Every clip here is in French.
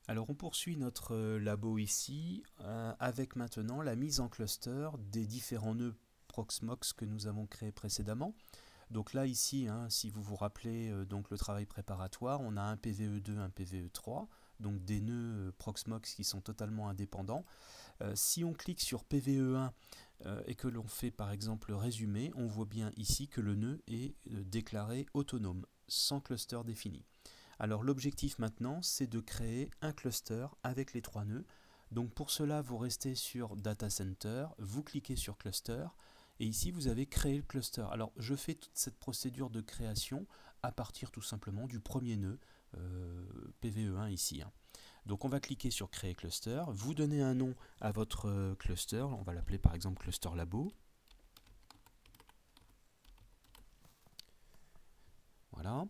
Alors on poursuit notre labo ici avec maintenant la mise en cluster des différents nœuds Proxmox que nous avons créés précédemment. Donc là ici, si vous vous rappelez donc le travail préparatoire, on a un PVE2, un PVE3, donc des nœuds Proxmox qui sont totalement indépendants. Si on clique sur PVE1 et que l'on fait par exemple le résumé, on voit bien ici que le nœud est déclaré autonome, sans cluster défini. Alors l'objectif maintenant, c'est de créer un cluster avec les trois nœuds. Donc pour cela, vous restez sur Data Center, vous cliquez sur Cluster, et ici vous avez créé le cluster. Alors je fais toute cette procédure de création à partir tout simplement du premier nœud, PVE1 ici. Donc on va cliquer sur Créer cluster, vous donnez un nom à votre cluster, on va l'appeler par exemple Cluster Labo. Voilà.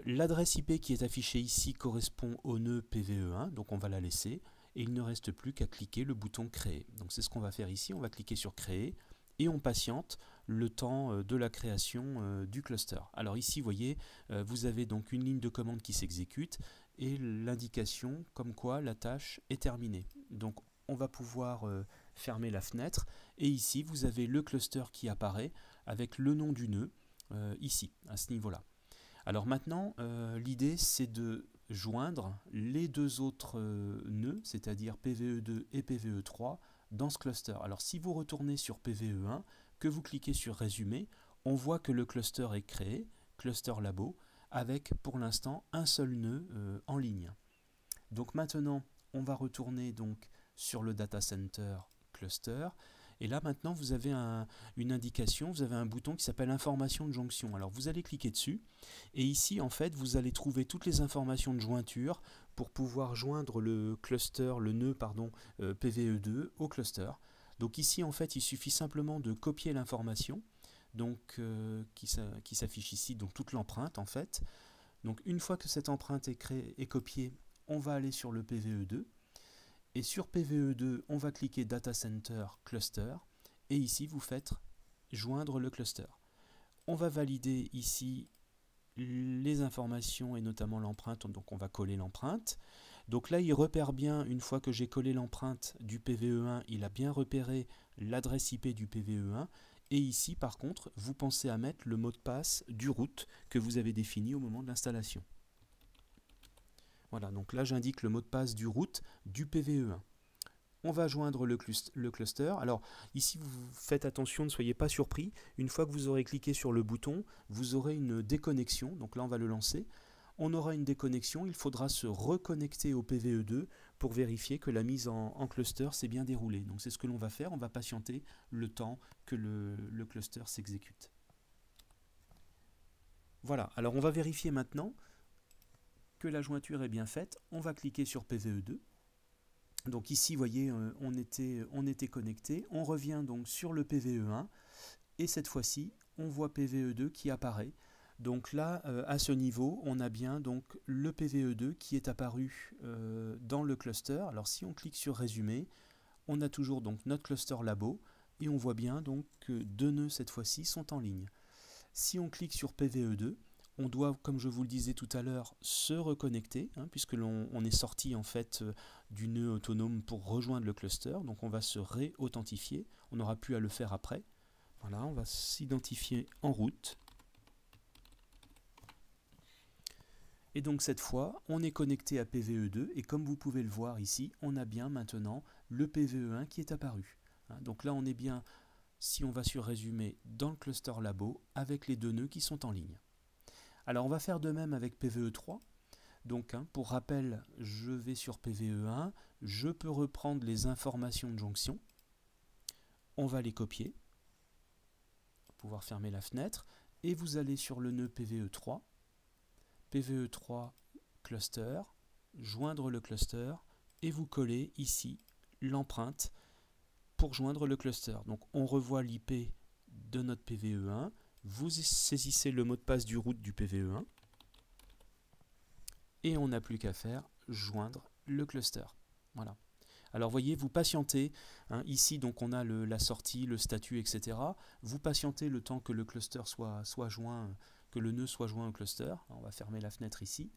L'adresse IP qui est affichée ici correspond au nœud PVE1, donc on va la laisser, et il ne reste plus qu'à cliquer le bouton Créer. Donc c'est ce qu'on va faire ici, on va cliquer sur Créer, et on patiente le temps de la création du cluster. Alors ici, vous voyez, vous avez donc une ligne de commande qui s'exécute, et l'indication comme quoi la tâche est terminée. Donc on va pouvoir fermer la fenêtre, et ici vous avez le cluster qui apparaît avec le nom du nœud, ici, à ce niveau-là. Alors maintenant, l'idée c'est de joindre les deux autres nœuds, c'est-à-dire PVE2 et PVE3, dans ce cluster. Alors si vous retournez sur PVE1, que vous cliquez sur Résumé, on voit que le cluster est créé, Cluster Labo, avec pour l'instant un seul nœud en ligne. Donc maintenant, on va retourner donc sur le Data Center Cluster. Et là maintenant vous avez une indication, vous avez un bouton qui s'appelle Information de jonction. Alors vous allez cliquer dessus et ici en fait vous allez trouver toutes les informations de jointure pour pouvoir joindre le cluster, le nœud pardon, PVE2 au cluster. Donc ici en fait il suffit simplement de copier l'information donc qui s'affiche ici, donc toute l'empreinte en fait. Donc une fois que cette empreinte est créée et copiée, on va aller sur le PVE2. Et sur PVE2, on va cliquer Data Center Cluster. Et ici, vous faites joindre le cluster. On va valider ici les informations et notamment l'empreinte. Donc on va coller l'empreinte. Donc là, il repère bien, une fois que j'ai collé l'empreinte du PVE1, il a bien repéré l'adresse IP du PVE1. Et ici, par contre, vous pensez à mettre le mot de passe du route que vous avez défini au moment de l'installation. Voilà, donc là j'indique le mot de passe du route du PVE1. On va joindre le cluster. Alors ici vous faites attention, ne soyez pas surpris. Une fois que vous aurez cliqué sur le bouton, vous aurez une déconnexion. Donc là on va le lancer. On aura une déconnexion, il faudra se reconnecter au PVE2 pour vérifier que la mise en cluster s'est bien déroulée. Donc c'est ce que l'on va faire, on va patienter le temps que le cluster s'exécute. Voilà, alors on va vérifier maintenant que la jointure est bien faite. On va cliquer sur PVE2. Donc ici, vous voyez, on était connecté. On revient donc sur le PVE1 et cette fois-ci, on voit PVE2 qui apparaît. Donc là, à ce niveau, on a bien donc le PVE2 qui est apparu dans le cluster. Alors si on clique sur Résumé, on a toujours donc notre cluster labo et on voit bien donc que deux nœuds cette fois-ci sont en ligne. Si on clique sur PVE2, on doit, comme je vous le disais tout à l'heure, se reconnecter, puisque l'on est sorti en fait du nœud autonome pour rejoindre le cluster. Donc on va se réauthentifier. On n'aura plus à le faire après. Voilà, on va s'identifier en route. Et donc cette fois, on est connecté à PVE2 et comme vous pouvez le voir ici, on a bien maintenant le PVE1 qui est apparu. Donc là, on est bien, si on va sur Résumé, dans le cluster labo avec les deux nœuds qui sont en ligne. Alors on va faire de même avec PVE3. Donc pour rappel, je vais sur PVE1, je peux reprendre les informations de jonction. On va les copier, pouvoir fermer la fenêtre, et vous allez sur le nœud PVE3, PVE3 cluster, joindre le cluster, et vous collez ici l'empreinte pour joindre le cluster. Donc on revoit l'IP de notre PVE1, vous saisissez le mot de passe du route du PVE1, et on n'a plus qu'à faire joindre le cluster. Voilà. Alors voyez, vous patientez, ici donc on a la sortie, le statut, etc. Vous patientez le temps que le cluster soit joint, que le nœud soit joint au cluster. On va fermer la fenêtre ici.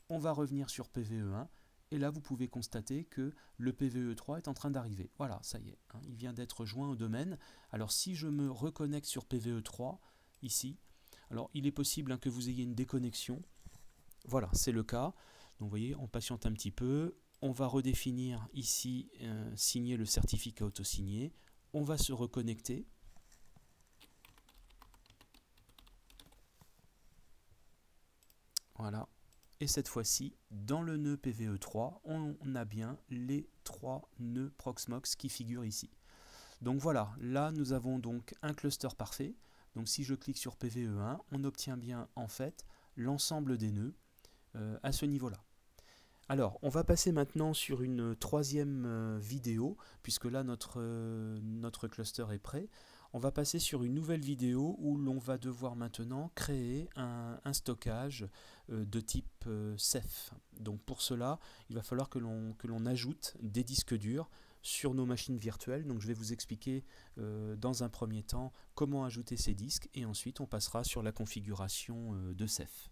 On va revenir sur PVE1 et là vous pouvez constater que le PVE3 est en train d'arriver. Voilà, ça y est, hein, il vient d'être joint au domaine. Alors si je me reconnecte sur PVE3, ici, alors il est possible hein, que vous ayez une déconnexion. Voilà, c'est le cas. Donc vous voyez, on patiente un petit peu. On va redéfinir ici, signer le certificat auto-signé. On va se reconnecter. Voilà. Et cette fois-ci, dans le nœud PVE3, on a bien les 3 nœuds Proxmox qui figurent ici. Donc voilà, là nous avons donc un cluster parfait. Donc si je clique sur PVE1, on obtient bien en fait l'ensemble des nœuds à ce niveau-là. Alors, on va passer maintenant sur une troisième vidéo, puisque là notre cluster est prêt. On va passer sur une nouvelle vidéo où l'on va devoir maintenant créer un stockage de type Ceph. Donc pour cela, il va falloir que l'on ajoute des disques durs sur nos machines virtuelles. Donc je vais vous expliquer dans un premier temps comment ajouter ces disques et ensuite on passera sur la configuration de Ceph.